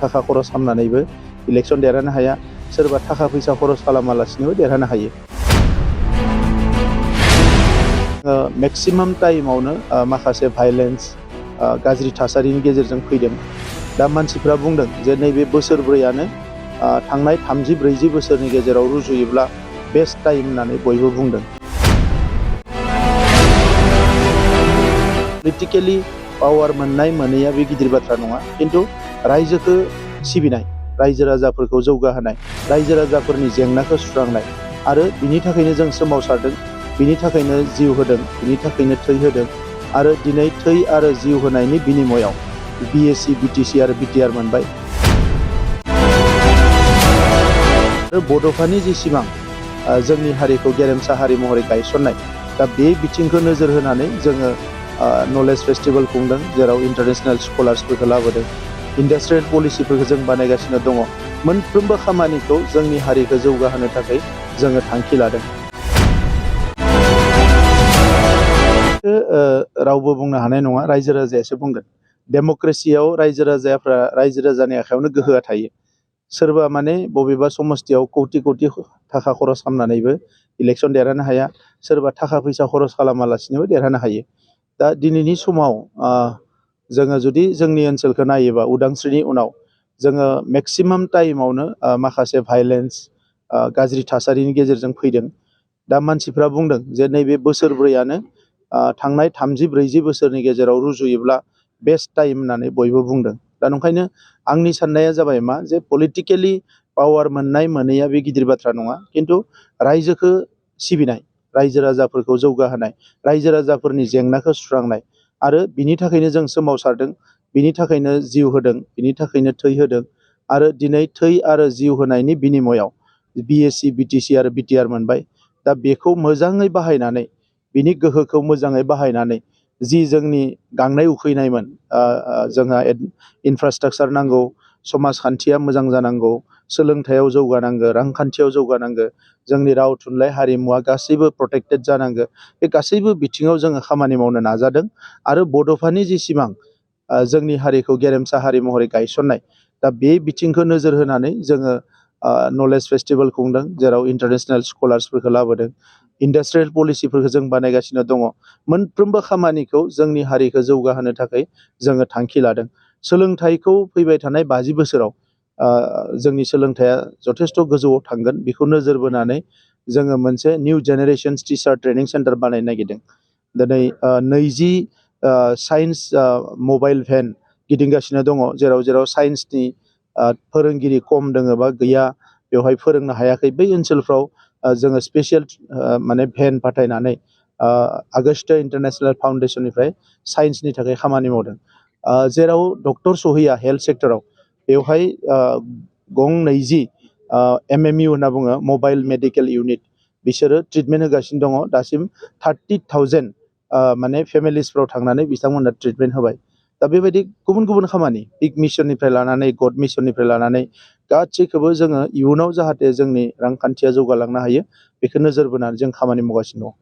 थाखा खरस खालामनानैबो इलेक्सन देरहानो हाया, सोरबा थाखा फैसा खरस खालामालासिनोबो देरहानो हायो। मेक्सिमाम टाइमावनो माखासे भाइलेन्स गाज्रि थासारिनि गेजेरजों फैदों। दा मानसिफ्रा बुंदों जे नैबे बोसोरब्रैयानो थांनाय 30-40 बोसोरनि गेजेराव रुजुयोब्ला बेस्ट टाइम होननानै बयबो बुंदों। पलिटिकेलि पावार मोननाय मोनैया बे गिदिर बाथ्रा नङा, खिन्थु रायजोखौ सिबिनाय, रायजो राजाफोरखौ जौगाहोनाय, रायजो राजाफोरनि जेंनाखौ सुस्रांनाय आरो बिनि थाखायनो जों सोमावसारदों, बिनि थाखायनो जिउ होदों, बिनि थाखायनो थै होदों आरो दिनै थै आरो जिउ होनायनि बिनिमयाव BSc, BTC आरो BTR मोनबाय। आरो बड'फानि जि सिमां जोंनि हारिखौ गेरेमसा हारि महरै गायसननाय, दा बे बिथिंखौ नोजोर होनानै जोङो नलेज फेस्टिभेल खुंदों, जेराव इन्टारनेशनेल स्कलार्सफोरखौ लाबोदों, इन्डास्ट्रियेल पलिसिफोरखौ जों बानायगासिनो दङ। मोनफ्रोमबो खामानिखौ जोंनि हारिखौ जौगाहोनो थाखाय जोङो थांखि लादों। रावबो बुंनो हानाय नङा, रायजो राजायासो बुंगोन। डेम'क्रेसियाव रायजो राजानि आखायावनो गोहोआ थायो। सोरबा माने बबेबा समस्थियाव कौटि थाखा खरस खालामनानैबो इलेक्सन देरहानो हाया, सोरबा थाखा फैसा खरस खालामालासिनोबो देरहानो हायो। दा दिनैनि समाव जोङो जुदि जोंनि ओनसोलखौ नायोबा, उदांस्रिनि उनाव जोङो मेक्सिमाम टाइमावनो माखासे भाइलेन्स गाज्रि थासारिनि गेजेरजों फैदों। दा मानसिफ्रा बुंदों जे नैबे बोसोरब्रैयानो थांनाय 30-40 बोसोरनि गेजेराव रुजुयोब्ला बेस्ट टाइम होननानै बयबो बुंदों। दा ओंखायनो आंनि साननाया जाबाय मा, जे पलिटिकेलि पावार मोननाय मोनैया बे गिदिर बाथ्रा नङा, खिन्थु रायजोखौ सिबिनाय, रायजो राजाफोरखौ जौगाहोनाय, रायजो राजाफोरनि जेंनाखौ सुस्रांनाय आरो बिनि थाखायनो जों सोमावसारदों, बिनि थाखायनो जिउ होदों, बिनि थाखायनो थै होदों आरो दिनै थै आरो जिउ होनायनि बिनिमयाव BSc, BTC आरो BTR मोनबाय। दा बेखौ मोजाङै बाहायनानै, बिनि गोहोखौ मोजाङै बाहायनानै जि जोंनि गांनाय उखैनायमोन, जोंहा इनफ्रास्ट्राक्चार नांगौ, समाजखान्थिया मोजां जानांगौ, सोलोंथायाव जौगानांगौ, रांखान्थियाव जौगानांगौ, जोंनि राव थुनलाइ हारिमुवा गासैबो प्रटेक्टेड जानांगौ। बे गासैबो बिथिङाव जोङो खामानि मावनो नाजादों आरो बड'फानि जि सिमां जोंनि हारिखौ गेरेमसा हारि महरै गायसननाय, दा बे बिथिंखौ नोजोर होनानै जोङो नलेज फेस्टिभेल खुंदों, जेराव इन्टारनेशनेल स्कलार्सफोरखौ लाबोदों, इन्डास्ट्रियेल पलिसिफोरखौ जों बानायगासिनो दङ। मोनफ्रोमबो खामानिखौ जोंनि हारिखौ जौगाहोनो थाखाय जोङो थांखि लादों। सोलोंथाइखौ फैबाय थानाय 50 बोसोराव जोंनि सोलोंथाइया जथेस्थ' गोजौआव थांगोन, बेखौ नोजोर बोनानै जोङो मोनसे new generations teacher training centre बानायनो नागिरदों। दिनै 20 साइन्स मबाइल भेन गिदिंगासिनो दङ, जेराव साइन्सनि फोरोंगिरि खम दङ बा गैया, बेवहाय फोरोंनो हायाखै, बै ओनसोलफ्राव जोङो स्पेसियेल माने भेन फाथायनानै आगस्त्य इन्टारनेशनेल फाउन्डेसननिफ्राय साइन्सनि थाखाय खामानि मावदों। जेराव डक्टर सहैया हेल्थ सेक्टराव, बेवहाय 20 MMU होनना बुङो, मबाइल मेडिकेल इउनिट, बिसोरो ट्रिटमेन्ट होगासिनो दङ। दासिम 30,000 माने फेमिलिसफ्राव थांनानै बिथांमोनहा ट्रिटमेन्ट होबाय। दा बेबायदि गुबुन गुबुन खामानि, बिग मिशननिफ्राय लानानै गड मिशननिफ्राय लानानै गासैखौबो जोङो इयुनाव जाहाथे जोंनि रांखान्थिया जौगालांनो हायो, बेखौ नोजोर बोनानै जों खामानि मावगासिनो दं।